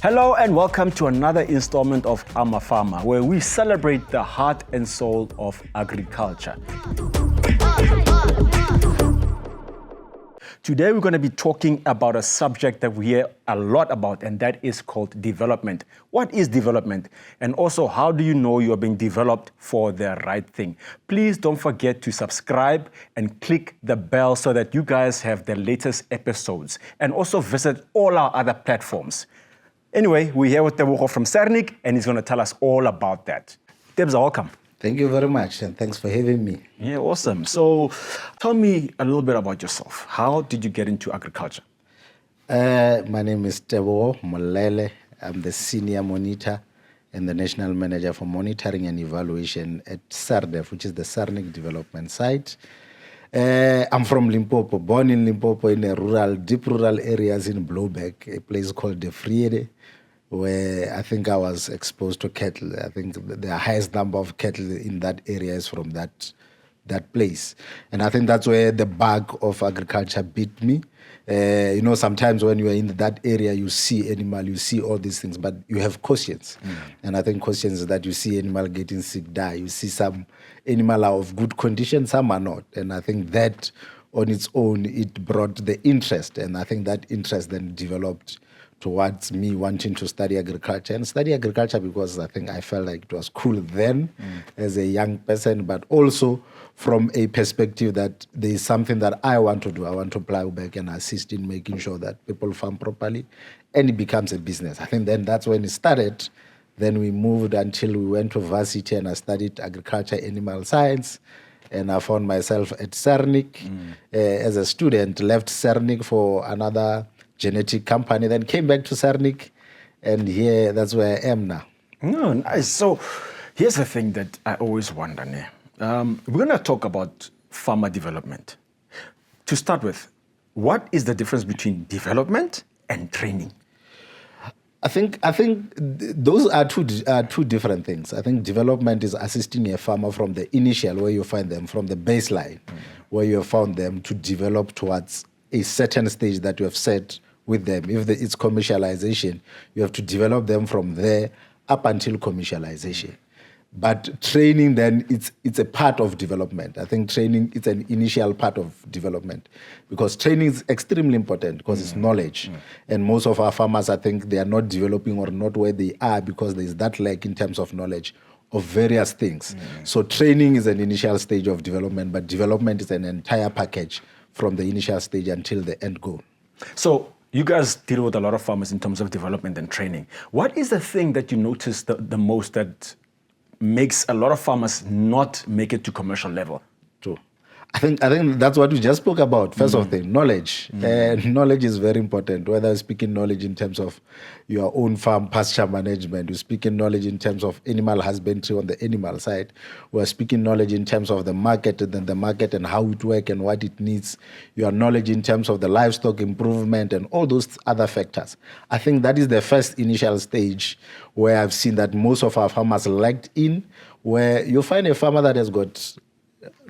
Hello and welcome to another installment of Fama, where we celebrate the heart and soul of agriculture. Today we're going to be talking about a subject that we hear a lot about, and that is called development. What is development? And also, how do you know you are being developed for the right thing? Please don't forget to subscribe and click the bell so that you guys have the latest episodes, and also visit all our other platforms. Anyway, we're here with Tebogo from Sernick, and he's going to tell us all about that. Tebs, welcome. Thank you very much, and thanks for having me. Yeah, awesome. So tell me a little bit about yourself. How did you get into agriculture? My name is Tebogo Molele. I'm the Senior Monitor and the National Manager for Monitoring and Evaluation at Serdev, which is the Sernick Development Site. I'm from Limpopo, born in Limpopo in a deep rural areas in Blowback, a place called the Friede, where I think I was exposed to cattle. I think the highest number of cattle in that area is from that place. And I think that's where the bug of agriculture beat me. Sometimes when you are in that area, you see animal, you see all these things, but you have cautions. And I think cautions is that you see animal getting sick, die. You see some animal are of good condition, some are not. And I think that on its own, it brought the interest. And I think that interest then developed towards me wanting to study agriculture. And study agriculture because I think I felt like it was cool then as a young person, but also from a perspective that there is something that I want to do. I want to plow back and assist in making sure that people farm properly and it becomes a business. I think then that's when it started. Then we moved until we went to varsity and I studied agriculture, animal science. And I found myself at Sernick as a student, left Sernick for another genetic company, then came back to Sernick, and here, that's where I am now. Oh, nice. So here's the thing that I always wonder. We're going to talk about farmer development. To start with, what is the difference between development and training? I think those are two different things. I think development is assisting a farmer from the initial, where you find them, from the baseline, where you have found them to develop towards a certain stage that you have set with them. If it's commercialization, you have to develop them from there up until commercialization. But training then, it's a part of development. I think training is an initial part of development because training is extremely important because it's knowledge. And most of our farmers, I think they are not developing or not where they are because there is that lack in terms of knowledge of various things. So training is an initial stage of development, but development is an entire package from the initial stage until the end goal. So you guys deal with a lot of farmers in terms of development and training. What is the thing that you notice the most that makes a lot of farmers not make it to commercial level? True. I think that's what we just spoke about. First of all, knowledge. Knowledge is very important, whether you're speaking knowledge in terms of your own farm pasture management, you're speaking knowledge in terms of animal husbandry on the animal side, we're speaking knowledge in terms of the market and how it works and what it needs, your knowledge in terms of the livestock improvement and all those other factors. I think that is the first initial stage where I've seen that most of our farmers lacked in, where you find a farmer that has got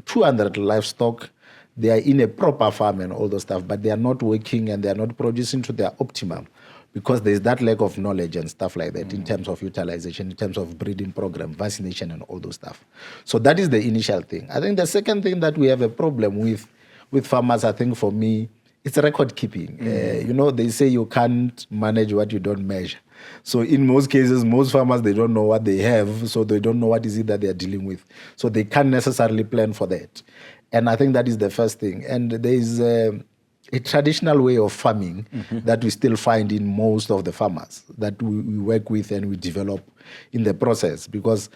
200 livestock, they are in a proper farm and all those stuff, but they are not working and they are not producing to their optimum because there is that lack of knowledge and stuff like that in terms of utilization, in terms of breeding program, vaccination and all those stuff. So that is the initial thing. I think the second thing that we have a problem with farmers, I think for me, it's record keeping. They say you can't manage what you don't measure. So in most cases, most farmers, they don't know what they have, so they don't know what is it that they are dealing with. So they can't necessarily plan for that. And I think that is the first thing. And there is a traditional way of farming that we still find in most of the farmers that we work with and we develop in the process, because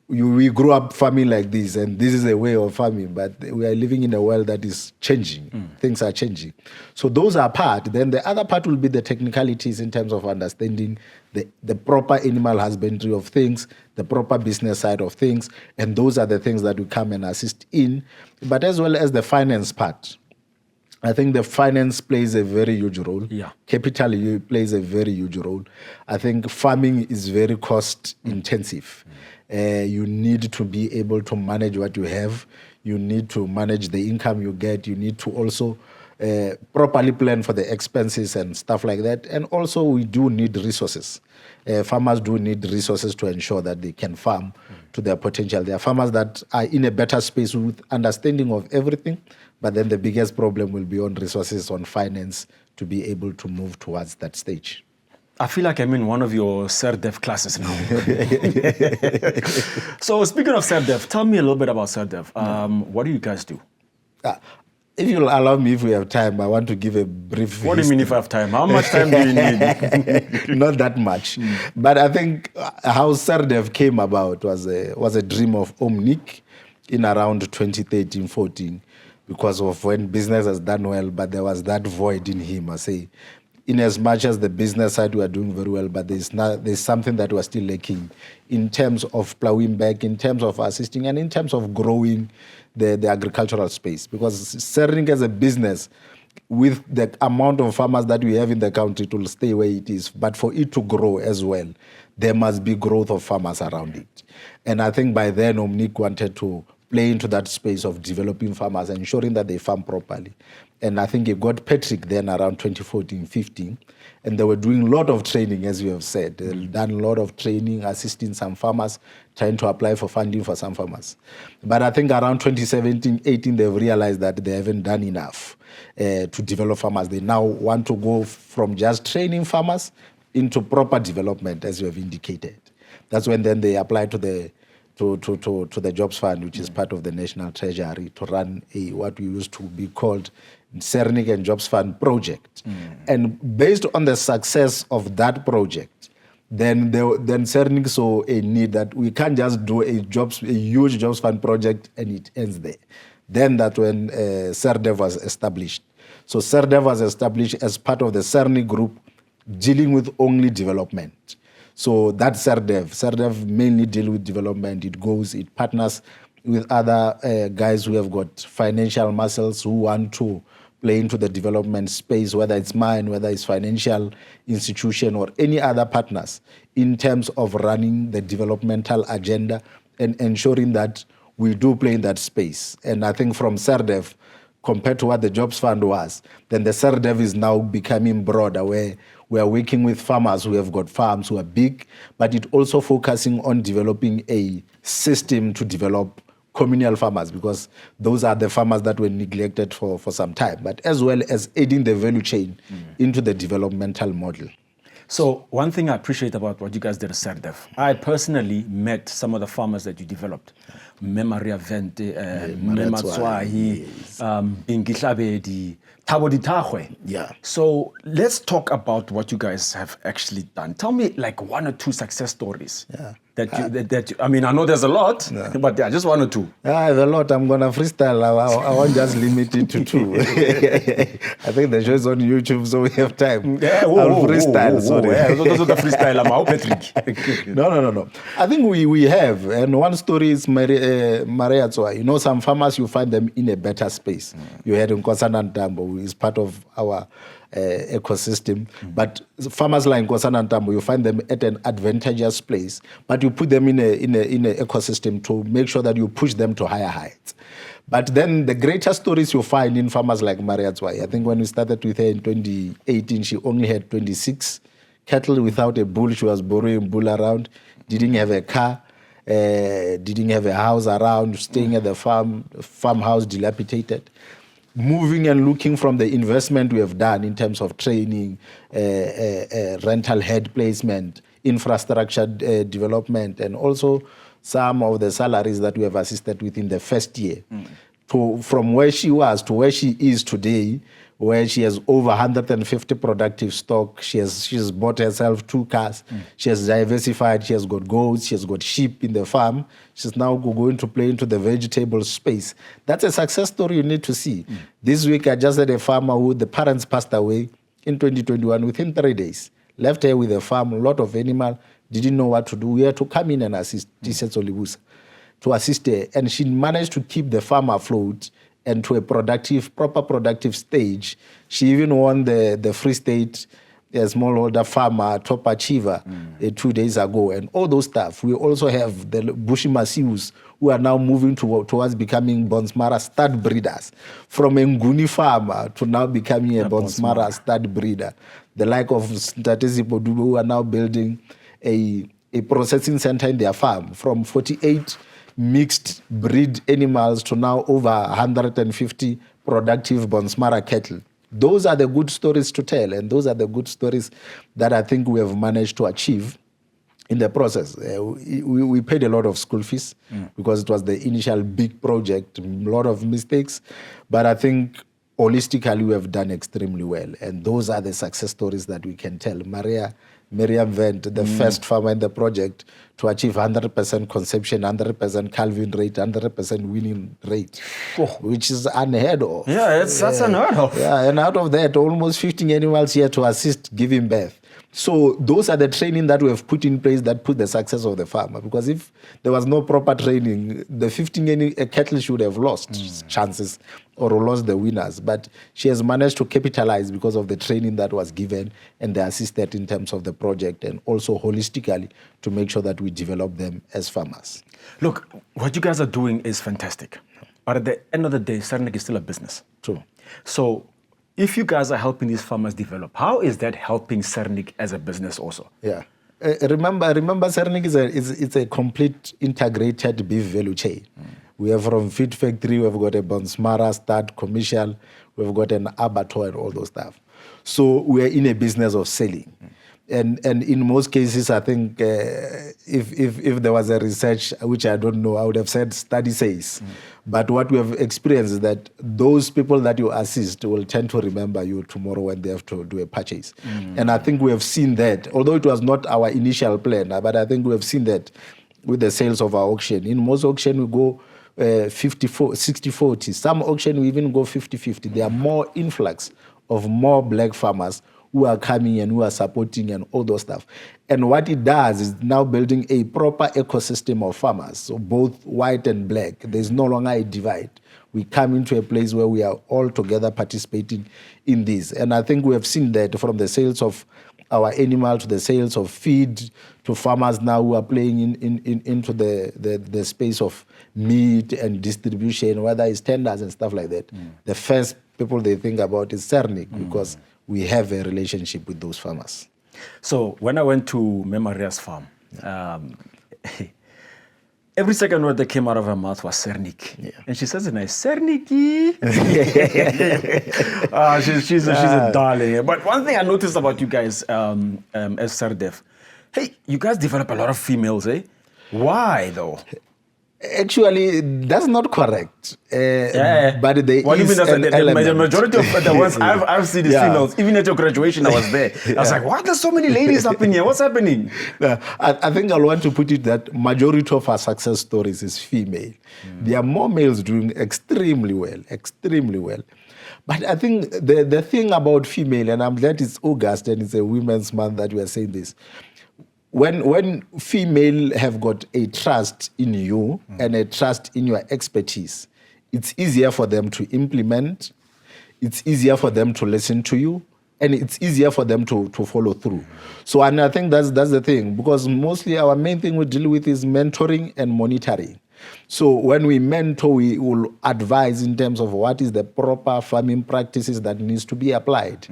we grew up farming like this, and this is a way of farming, but we are living in a world that is changing. Things are changing. So those are part. Then the other part will be the technicalities in terms of understanding the proper animal husbandry of things, the proper business side of things, and those are the things that we come and assist in, but as well as the finance part. I think the finance plays a very huge role. Capital plays a very huge role. I think farming is very cost intensive. You need to be able to manage what you have. You need to manage the income you get. You need to also properly plan for the expenses and stuff like that. And also we do need resources. Farmers do need resources to ensure that they can farm to their potential. There are farmers that are in a better space with understanding of everything, but then the biggest problem will be on resources, on finance, to be able to move towards that stage. I feel like I'm in one of your Serdev classes now. So speaking of Serdev, tell me a little bit about Serdev. What do you guys do? If you'll allow me, if we have time, I want to give a brief. What do you mean if I have time? How much time do you need? Not that much. But I think how Serdev came about was a dream of Omnic in around 2013-14, because of when business has done well, but there was that void in him. I say, in as much as the business side we are doing very well, but there's something that we're still lacking in terms of plowing back, in terms of assisting, and in terms of growing the agricultural space. Because Sernick as a business, with the amount of farmers that we have in the country, it will stay where it is. But for it to grow as well, there must be growth of farmers around it. And I think by then, Omnic wanted to play into that space of developing farmers, ensuring that they farm properly. And I think it got Patrick then around 2014-15. And they were doing a lot of training, as you have said. They've done a lot of training, assisting some farmers, trying to apply for funding for some farmers. But I think around 2017-18, they've realized that they haven't done enough to develop farmers. They now want to go from just training farmers into proper development, as you have indicated. That's when then they apply to the Jobs Fund, which is part of the National Treasury, to run what we used to be called Sernick and Jobs Fund project. And based on the success of that project, then Sernick saw a need that we can't just do a huge Jobs Fund project and it ends there. Then that's when Serdev was established. So Serdev was established as part of the Sernick Group, dealing with only development. So that's Serdev. Serdev mainly deal with development. It partners with other guys who have got financial muscles, who want to play into the development space, whether it's mine, whether it's financial institution or any other partners, in terms of running the developmental agenda and ensuring that we do play in that space. And I think from Serdev, compared to what the Jobs Fund was, then the Serdev is now becoming broader, where we are working with farmers who have got farms who are big, but it also focusing on developing a system to develop communal farmers, because those are the farmers that were neglected for some time, but as well as aiding the value chain into the developmental model. So one thing I appreciate about what you guys did at Serdev, I personally met some of the farmers that you developed. Maria Vente, Mematswahi, Bingihlabedi, Thabo Ditagwe. Yeah. So let's talk about what you guys have actually done. Tell me like one or two success stories. Yeah. That you, I mean, I know there's a lot, but yeah, just one or two. Yeah, there's a lot. I'm going to freestyle. I won't just limit it to two. I think the show is on YouTube, so we have time. Yeah, I'll freestyle. Sorry. Yeah, those are the freestyle. I'm out, Patrick. No. I think we have. And one story is Maria Tswa. You know, some farmers, you find them in a better space. You had Nkosana Ntambo, who is part of our ecosystem. But farmers like Nkosana Ntambo, you find them at an advantageous place, but you put them in a ecosystem to make sure that you push them to higher heights. But then the greater stories you find in farmers like Maria Tswai. I think when we started with her in 2018, she only had 26 cattle without a bull. She was borrowing bull around, didn't have a car, didn't have a house around, staying at the farmhouse dilapidated. Moving and looking from the investment we have done in terms of training, rental head placement, infrastructure development, and also some of the salaries that we have assisted with in the first year. From where she was to where she is today, where she has over 150 productive stock. She's bought herself 2 cars. She has diversified. She has got goats. She has got sheep in the farm. She's now going to play into the vegetable space. That's a success story you need to see. This week, I just had a farmer who the parents passed away in 2021 within 3 days. Left her with a farm, a lot of animal, didn't know what to do. We had to come in and assist to assist her. And she managed to keep the farm afloat and to a proper productive stage. She even won the Free State smallholder farmer top achiever 2 days ago, and all those stuff. We also have the Bushi Masius who are now moving towards becoming Bonsmara stud breeders, from a Nguni farmer to now becoming a Bonsmara stud breeder. The like of Ntatezi Podubo, who are now building a processing center in their farm, from 48 mixed breed animals to now over 150 productive Bonsmara cattle. Those are the good stories to tell, and those are the good stories that I think we have managed to achieve in the process. We paid a lot of school fees because it was the initial big project, a lot of mistakes, but I think holistically we have done extremely well, and those are the success stories that we can tell. Miriam Vent, the first farmer in the project to achieve 100% conception, 100% calving rate, 100% winning rate, which is unheard of. Yeah, that's unheard of. Yeah, and out of that, almost 15 animals here to assist giving birth. So those are the training that we have put in place that put the success of the farmer. Because if there was no proper training, the 15 cattle should have lost chances or lost the winners. But she has managed to capitalize because of the training that was given and the assisted in terms of the project, and also holistically to make sure that we develop them as farmers. Look, what you guys are doing is fantastic. But at the end of the day, Sernick is still a business. True. So if you guys are helping these farmers develop, how is that helping Sernick as a business also? Yeah. Remember, Sernick is a complete integrated beef value chain. We have from feed factory, we've got a Bonsmara, stud, commercial, we've got an abattoir and all those stuff. So we are in a business of selling. And in most cases, I think if there was a research, which I don't know, I would have said study says. But what we have experienced is that those people that you assist will tend to remember you tomorrow when they have to do a purchase. And I think we have seen that, although it was not our initial plan, but I think we have seen that with the sales of our auction. In most auction, we go 60-40. Some auction, we even go 50-50. There are more influx of more black farmers who are coming and who are supporting and all those stuff. And what it does is now building a proper ecosystem of farmers, so both white and black. There's no longer a divide. We come into a place where we are all together participating in this. And I think we have seen that from the sales of our animal to the sales of feed to farmers now who are playing into the space of meat and distribution, whether it's tenders and stuff like that. The first people they think about is Sernick because we have a relationship with those farmers. So when I went to Maria's farm, every second word that came out of her mouth was Sernick. Yeah. And she says it nice, Sernicky. She's a darling. But one thing I noticed about you guys as Serdev, hey, you guys develop a lot of females, eh? Why though? Actually, that's not correct. But there what do you mean the majority of the ones I've seen is females. Even at your graduation, I was there. I was like, what? There's so many ladies up in here. What's happening? I think I'll want to put it that majority of our success stories is female. There are more males doing extremely well. But I think the thing about female, and I'm glad it's August and it's a women's month that we are saying this, when female have got a trust in you and a trust in your expertise, it's easier for them to implement, it's easier for them to listen to you, and it's easier for them to follow through. So, and I think that's the thing, because mostly our main thing we deal with is mentoring and monitoring. So when we mentor, we will advise in terms of what is the proper farming practices that needs to be applied.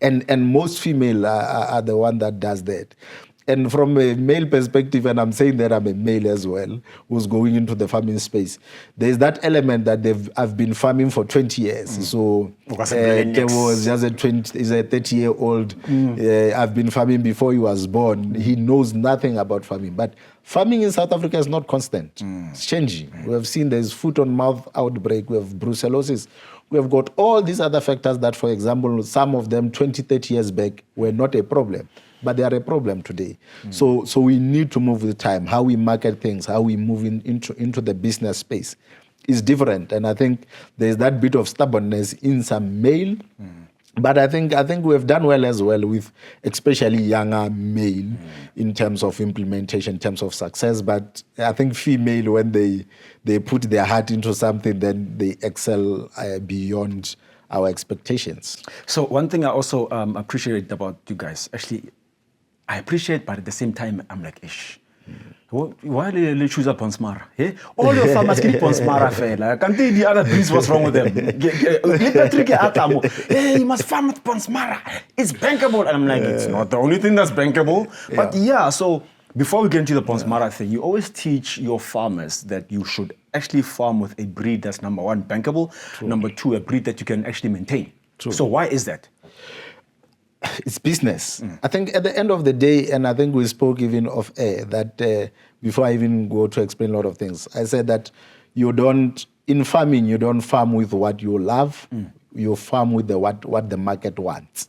And most female are the one that does that. And from a male perspective, and I'm saying that I'm a male as well, who's going into the farming space, there's that element that I've been farming for 20 years. So there was just a 30-year-old. I've been farming before he was born. He knows nothing about farming. But farming in South Africa is not constant. It's changing. We have seen there's foot-on-mouth outbreak. We have brucellosis. We have got all these other factors that, for example, some of them 20, 30 years back were not a problem, but they are a problem today. So we need to move with the time. How we market things, how we move into the business space is different. And I think there's that bit of stubbornness in some male, but I think we have done well as well with especially younger male in terms of implementation, in terms of success. But I think female, when they put their heart into something, then they excel beyond our expectations. So one thing I also appreciate about you guys, actually, I appreciate, but at the same time, I'm like, ish. Why did they choose a Ponsmara? Hey? All your farmers keep Ponsmara fella. Can't tell the other breeds what's wrong with them. Hey, you must farm with Ponsmara. It's bankable. And I'm like, it's not the only thing that's bankable. Yeah. But yeah, so before we get into the Ponsmara thing, you always teach your farmers that you should actually farm with a breed that's number one, bankable. True. Number two, a breed that you can actually maintain. True. So why is that? It's business. I think at the end of the day, and I think we spoke even of air, that before I even go to explain a lot of things, I said that in farming, you don't farm with what you love, you farm with what the market wants.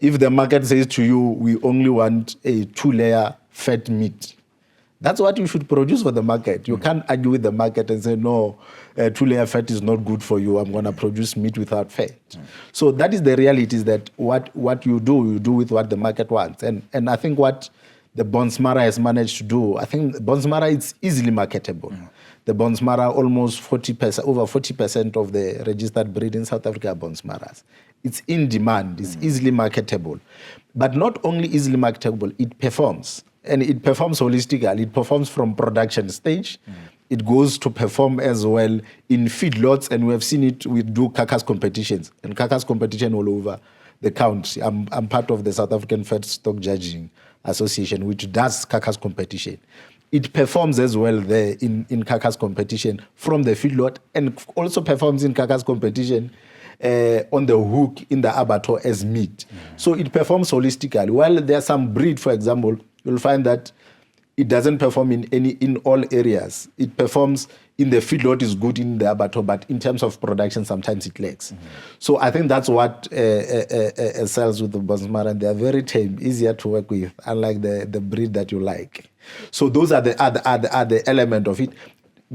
If the market says to you, we only want a 2-layer fat meat, that's what you should produce for the market. You can't argue with the market and say, no, 2-layer fat is not good for you. I'm going to produce meat without fat. So that is the reality, is that what you do with what the market wants. And I think what the Bonsmara has managed to do, I think Bonsmara is easily marketable. The Bonsmara, almost 40%, over 40% of the registered breed in South Africa are Bonsmaras. It's in demand. It's easily marketable. But not only easily marketable, it performs. And it performs holistically. It performs from production stage. It goes to perform as well in feedlots, and we have seen it. We do carcass competitions, and carcass competition all over the country. I'm part of the South African Fat Stock Judging Association, which does carcass competition. It performs as well there in carcass competition from the feedlot, and also performs in carcass competition on the hook in the abattoir as meat. So it performs holistically. While there are some breed, for example, you'll find that it doesn't perform in all areas. It performs in the feedlot, is good in the abattoir, but in terms of production, sometimes it lacks. So I think that's what sells with the Bonsmara, and they are very tame, easier to work with, unlike the breed that you like. So those are the element of it.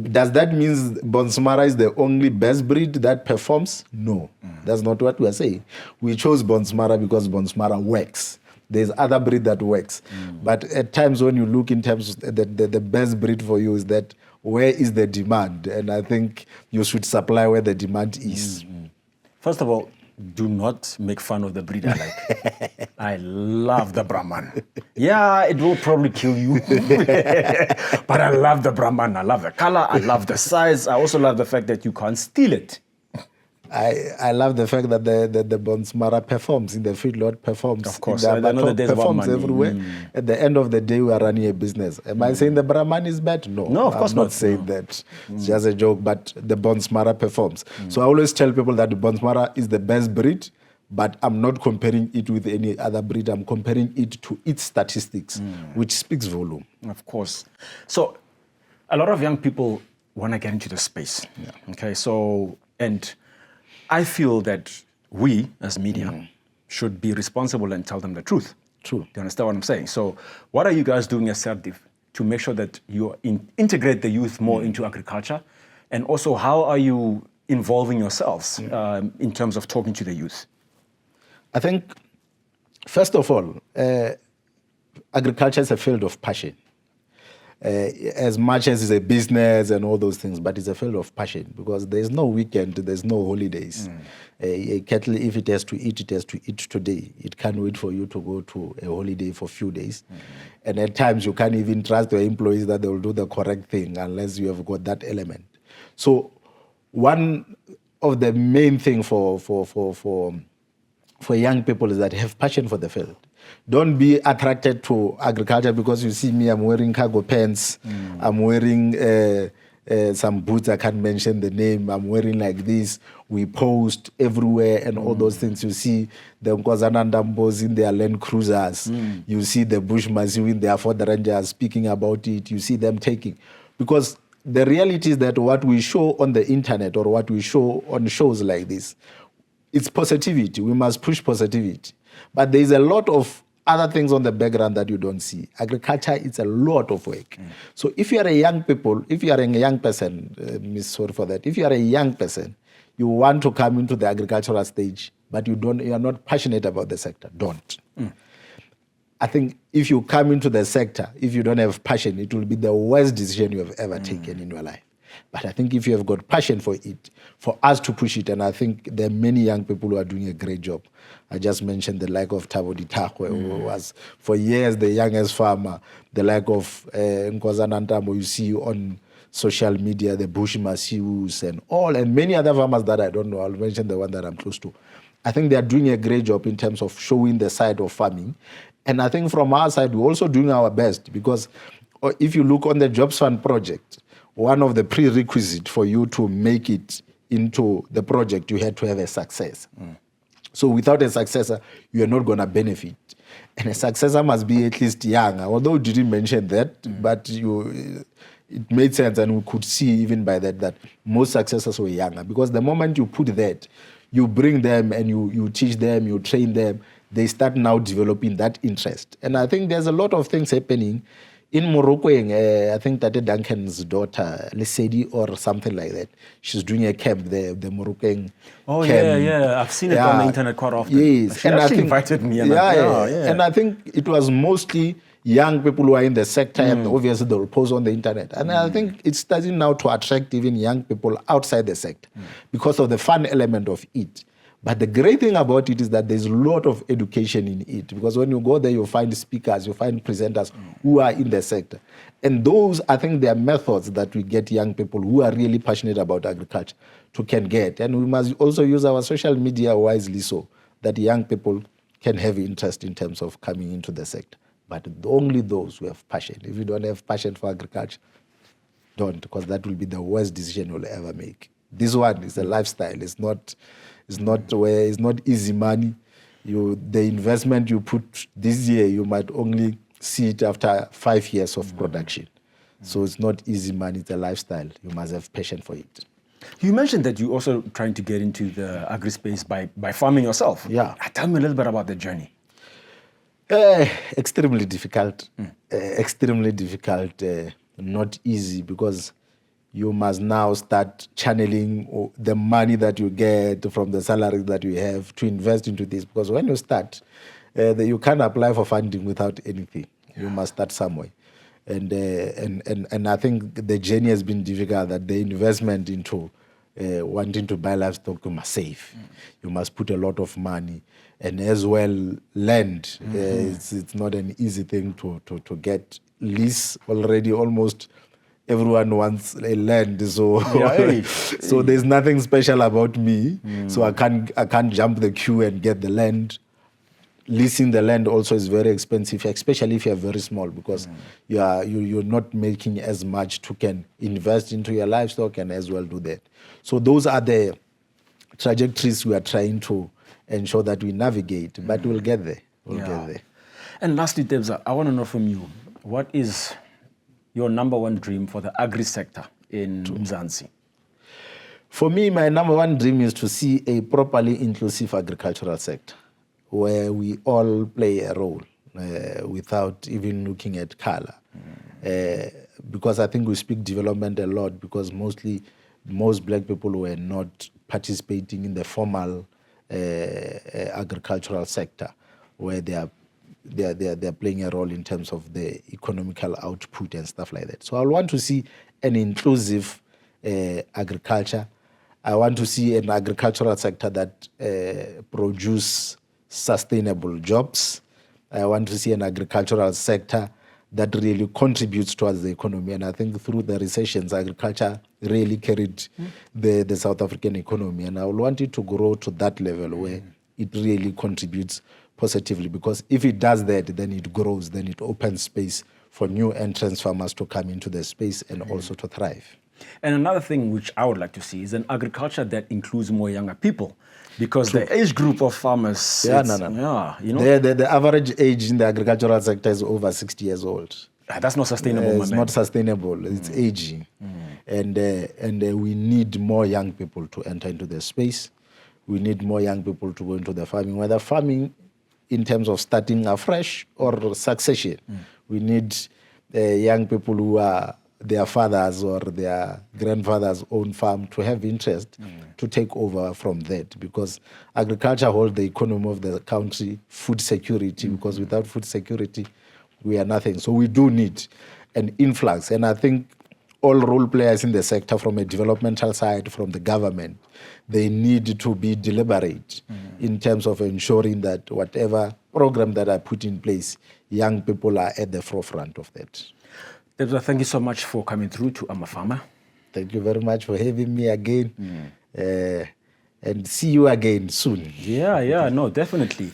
Does that mean Bonsmara is the only best breed that performs? No, that's not what we are saying. We chose Bonsmara because Bonsmara works. There's other breed that works. But at times when you look in terms of the best breed for you is that where is the demand? And I think you should supply where the demand is. First of all, do not make fun of the breed I like. I love the Brahman. Yeah, it will probably kill you. But I love the Brahman. I love the color. I love the size. I also love the fact that you can't steal it. I love the fact that the Bonsmara performs in the feedlot, performs. Of course, in the I know that there's performs money. everywhere. At the end of the day, we are running a business. Am I saying the Brahman is bad? No, of course I'm not saying that. It's just a joke. But the Bonsmara performs. So I always tell people that the Bonsmara is the best breed, but I'm not comparing it with any other breed. I'm comparing it to its statistics, which speaks volume. Of course. So a lot of young people want to get into the space. Okay, so and I feel that we, as media, should be responsible and tell them the truth. True. Do you understand what I'm saying? So what are you guys doing as Serdev to make sure that you integrate the youth more into agriculture? And also, how are you involving yourselves in terms of talking to the youth? I think, first of all, agriculture is a field of passion. As much as it's a business and all those things, but it's a field of passion, because there's no weekend, there's no holidays. A cattle, if it has to eat today. It can't wait for you to go to a holiday for a few days. And at times you can't even trust your employees that they will do the correct thing unless you have got that element. So one of the main thing for young people is that have passion for the field. Don't be attracted to agriculture because you see me, I'm wearing cargo pants, I'm wearing some boots, I can't mention the name, I'm wearing like this, we post everywhere and all those things. You see the Nkosana in their Land Cruisers, you see the Bushmans in their Ford Rangers speaking about it, you see them taking. Because the reality is that what we show on the internet or what we show on shows like this, it's positivity. We must push positivity. But there's a lot of other things on the background that you don't see. Agriculture, it's a lot of work. So if you are a young person, sorry for that, if you are a young person, you want to come into the agricultural stage, but you are not passionate about the sector, don't. I think if you come into the sector, if you don't have passion, it will be the worst decision you have ever taken in your life. But I think if you have got passion for it, for us to push it, and I think there are many young people who are doing a great job. I just mentioned the like of Thabo Ditakwe, who was for years the youngest farmer, the like of Nkozana Ntambo, you see on social media, the Bush Masius and many other farmers that I don't know. I'll mention the one that I'm close to. I think they are doing a great job in terms of showing the side of farming. And I think from our side, we're also doing our best, because if you look on the Jobs Fund project, one of the prerequisites for you to make it into the project, you had to have a successor. So without a successor, you are not going to benefit. And a successor must be at least young. Although you didn't mention that, but it made sense, and we could see even by that most successors were younger. Because the moment you put that, you bring them and you teach them, you train them, they start now developing that interest. And I think there's a lot of things happening. In Morocco, I think that Duncan's daughter, Lesedi or something like that, she's doing a camp there, the Moroccan camp. Yeah. I've seen it on the internet quite often. Yes. She actually invited me. And And I think it was mostly young people who are in the sector, and obviously they'll post on the internet. And I think it's starting now to attract even young people outside the sector because of the fun element of it. But the great thing about it is that there's a lot of education in it, because when you go there, you find speakers, you find presenters who are in the sector. And those, I think, they are methods that we get young people who are really passionate about agriculture can get. And we must also use our social media wisely so that young people can have interest in terms of coming into the sector. But only those who have passion. If you don't have passion for agriculture, don't, because that will be the worst decision you'll ever make. This one is a lifestyle. It's not easy money. The investment you put this year, you might only see it after 5 years of production. So it's not easy money. It's a lifestyle. You must have passion for it. You mentioned that you're also trying to get into the agri space by farming yourself. Yeah. Tell me a little bit about the journey. Extremely difficult. Extremely difficult. Not easy, because you must now start channeling the money that you get from the salaries that you have to invest into this. Because when you start, you can't apply for funding without anything. You must start somewhere. And I think the journey has been difficult, that the investment into wanting to buy livestock, you must save. You must put a lot of money. And as well, land. It's not an easy thing to get. Lease already almost everyone wants a land, so so there's nothing special about me. So I can't jump the queue and get the land. Leasing the land also is very expensive, especially if you're very small, because you're not making as much to can invest into your livestock and as well do that. So those are the trajectories we are trying to ensure that we navigate, but we'll get there. We'll get there. And lastly, Tebza, I want to know from you, what is your number one dream for the agri sector in Mzansi? For me, my number one dream is to see a properly inclusive agricultural sector where we all play a role without even looking at color. Because I think we speak development a lot, because most black people were not participating in the formal agricultural sector, where they are playing a role in terms of the economical output and stuff like that. So I want to see an inclusive agriculture. I want to see an agricultural sector that produce sustainable jobs. I want to see an agricultural sector that really contributes towards the economy. And I think through the recessions, agriculture really carried the South African economy. And I would want it to grow to that level where it really contributes positively, because if it does that, then it grows, then it opens space for new entrants farmers to come into the space and also to thrive. And another thing which I would like to see is an agriculture that includes more younger people, because the age group of farmers, the average age in the agricultural sector is over 60 years old. That's not sustainable. It's not sustainable. It's aging, and we need more young people to enter into the space. We need more young people to go into the farming, whether farming in terms of starting afresh or succession. We need young people who are their fathers or their grandfathers' own farm to have interest to take over from that, because agriculture holds the economy of the country, food security, because without food security, we are nothing. So we do need an influx. And I think all role players in the sector, from a developmental side, from the government, they need to be deliberate in terms of ensuring that whatever program that I put in place, young people are at the forefront of that. Debra, thank you so much for coming through to Fama. Thank you very much for having me again. And see you again soon. Yeah, no, definitely.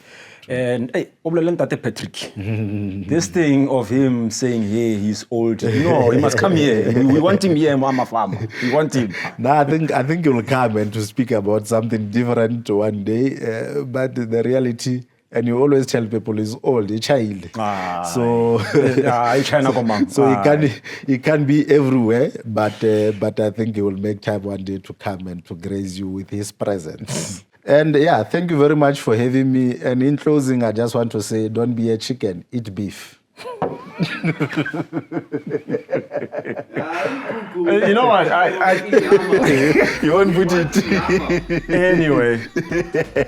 And hey, Patrick, this thing of him saying, hey, he's old, no, he must come here. We want him here in Fama. We want him. No, I think he will come and to speak about something different one day. But the reality, and you always tell people, he's old, a child. So he can't be everywhere, but I think he will make time one day to come and to grace you with his presence. And yeah, thank you very much for having me. And in closing, I just want to say, don't be a chicken, eat beef. You know what? You won't put it. Anyway,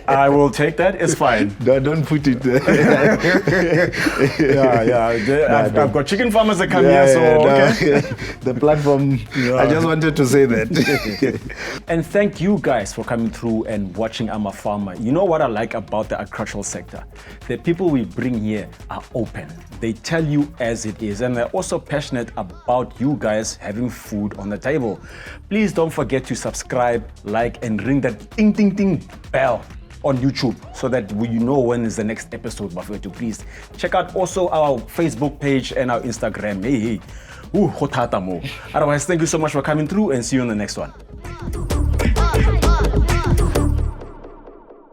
I will take that. It's fine. Don't put it. I've got chicken farmers that come here, so okay. The platform. I just wanted to say that. And thank you guys for coming through and watching I'm a Farmer. You know what I like about the agricultural sector? The people we bring here are open. They tell you as it is, and they're also passionate about you guys having food on the table. Please don't forget to subscribe, like, and ring that ding ding ding bell on YouTube so that you know when is the next episode. Bafethu, please check out also our Facebook page and our Instagram. Hey. Otherwise, thank you so much for coming through, and see you on the next one.